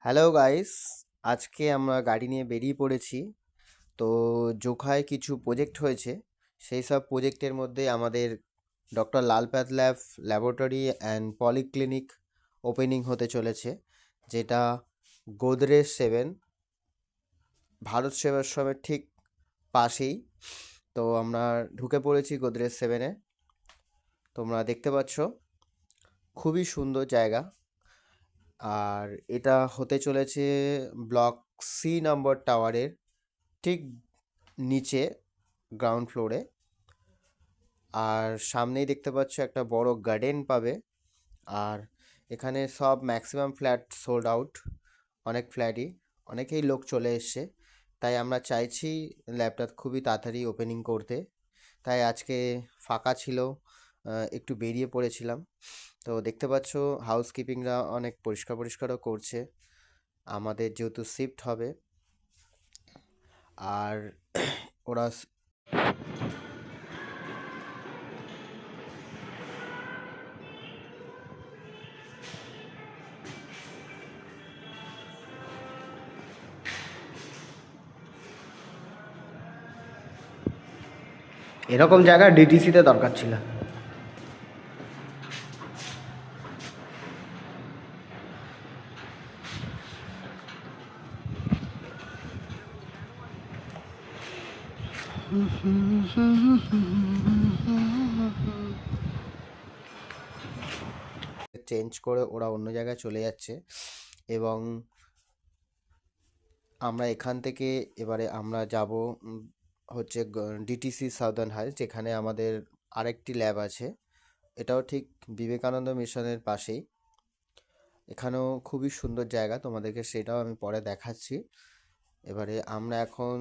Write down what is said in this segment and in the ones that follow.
Hello guys, আজকে আমরা গাড়ি নিয়ে বেরিয়ে পড়েছি। তো জোখায় কিছু প্রজেক্ট হয়েছে। সেই সব প্রজেক্টের মধ্যে আমাদের doctor Lal path laboratory and polyclinic opening হতে চলেছে, যেটা গোদরেজ 7 ভারত সেবাশ্রমের ঠিক পাশেই। তো আমরা ঢুকে পড়েছি গোদরেজ 7-এ। তোমরা দেখতে পাচ্ছ, খুবই সুন্দর জায়গা। আর এটা হতে চলেছে ব্লক C নম্বর টাওয়ারের ঠিক নিচে, গ্রাউন্ড ফ্লোরে। আর সামনেই দেখতে পাচ্ছ একটা বড় গার্ডেন পাবে। আর এখানে সব ম্যাক্সিমাম ফ্ল্যাট সোল্ড আউট, অনেকেই লোক চলে এসছে। তাই আমরা চাইছি ল্যাবটা খুবই তাড়াতাড়ি ওপেনিং করতে। তাই আজকে ফাঁকা ছিল, একটু বেরিয়ে পড়েছিলাম। তো দেখতে পাচ্ছ হাউসকিপিংরা অনেক পরিষ্কার পরিষ্কারও করছে, আমাদের যেহেতু শিফট হবে। আর ওরা এরকম জায়গা ডিটিসিতে দরকার ছিল। চেঞ্জ করে ওরা অন্য জায়গায় চলে যাচ্ছে, এবং আমরা এখান থেকে এবারে আমরা যাব হচ্ছে ডিটিসি সাউদার্ন হাইটস, যেখানে আমাদের আরেকটি ল্যাব আছে। এটাও ঠিক বিবেকানন্দ মিশনের পাশেই। এখানেও খুবই সুন্দর জায়গা, তোমাদেরকে সেটাও আমি পরে দেখাচ্ছি। এবারে আমরা এখন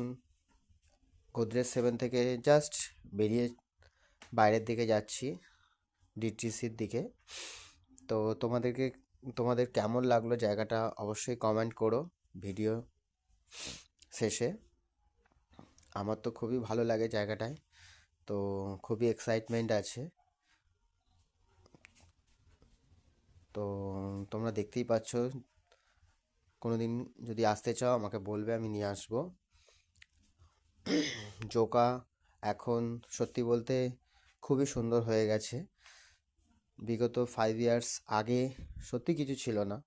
গোদরেজ 7 থেকে জাস্ট বেরিয়ে বাইরের দিকে যাচ্ছি, ডিটিসির দিকে। তো তোমাদের কেমন লাগলো জায়গাটা অবশ্যই কমেন্ট করো ভিডিও শেষে। আমার তো খুবই ভালো লাগে জায়গাটায়, তো খুবই এক্সাইটমেন্ট আছে। তো তোমরা দেখতেই পাচ্ছ, কোনো দিন যদি আসতে চাও আমাকে বলবে, আমি নিয়ে আসবো। জোকা এখন সত্যি বলতে খুবই সুন্দর হয়ে গেছে। বিগত 5 ইয়ার্স আগে সত্যি কিছু ছিল না,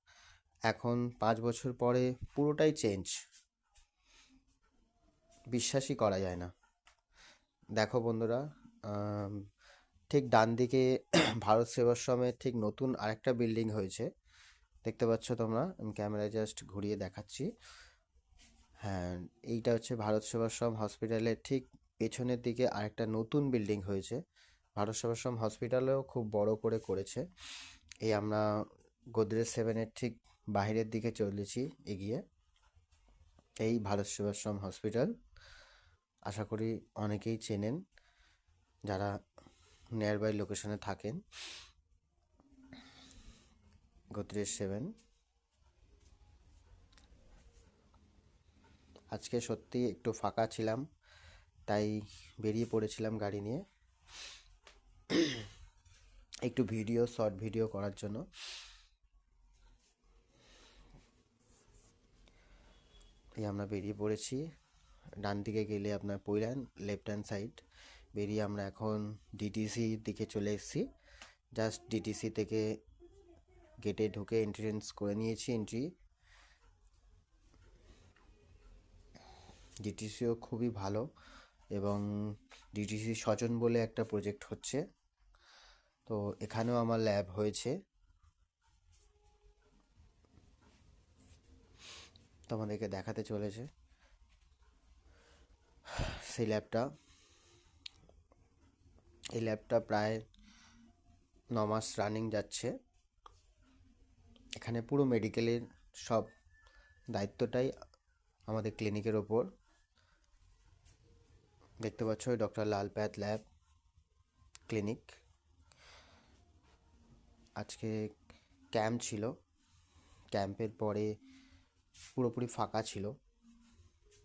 এখন 5 বছর পরে পুরোটাই চেঞ্জ, বিশ্বাসই করা যায় না। দেখো বন্ধুরা, আম, ঠিক ডান দিকে ভারত সেবাশ্রমের ঠিক নতুন আরেকটা বিল্ডিং হয়েছে, দেখতে পাচ্ছ তোমরা। আমি ক্যামেরায় জাস্ট ঘুরিয়ে দেখাচ্ছি। হ্যাঁ, এইটা হচ্ছে ভারত সেবাশ্রম হসপিটালের ঠিক পেছনের দিকে আরেকটা নতুন বিল্ডিং হয়েছে। ভারত সেবাশ্রম হসপিটালেও খুব বড় করে করেছে। এই আমরা গোদরেজ 7-এর ঠিক বাইরের দিকে চলেছি এগিয়ে। এই ভারত সেবাশ্রম হসপিটাল আশা করি অনেকেই চেনেন যারা নিয়ার বাই লোকেশনে থাকেন। গোদরেজ 7 আজকে সত্যি একটু ফাঁকা ছিলাম, তাই বেরিয়ে পড়েছিলাম গাড়ি নিয়ে একটু শর্ট ভিডিও করার জন্য। এই আমরা বেরিয়ে পড়েছি। ডান দিকে গেলে আপনার পইলান, লেফট হ্যান্ড সাইড বেরিয়ে আমরা এখন ডিটিসি দিকে চলে এসেছি। জাস্ট ডিটিসি থেকে গেটে ঢুকে এন্ট্রেন্স করে নিয়েছি, এন্ট্রি। ডিটিসিও খুবই ভালো, এবং ডিটিসি স্বজন বলে একটা প্রজেক্ট হচ্ছে, তো এখানেও আমার ল্যাব হয়েছে। তোমাদেরকে দেখাতে চলেছে সেই ল্যাবটা। এই ল্যাবটা প্রায় 9 মাস রানিং যাচ্ছে। এখানে পুরো মেডিকেলের সব দায়িত্বটাই আমাদের ক্লিনিকের ওপর। দেখতে পাচ্ছ ডক্টর লাল প্যাথ ল্যাব ক্লিনিক। আজকে ক্যাম্প ছিল, ক্যাম্পের পরে পুরোপুরি ফাঁকা ছিল,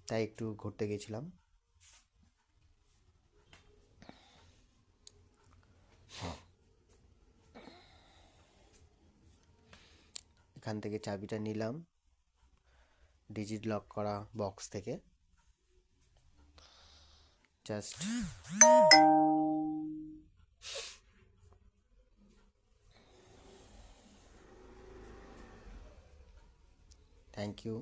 তাই একটু ঘুরতে গেছিলাম। এখান থেকে চাবিটা নিলাম, ডিজিট লক করা বক্স থেকে। Just thank you.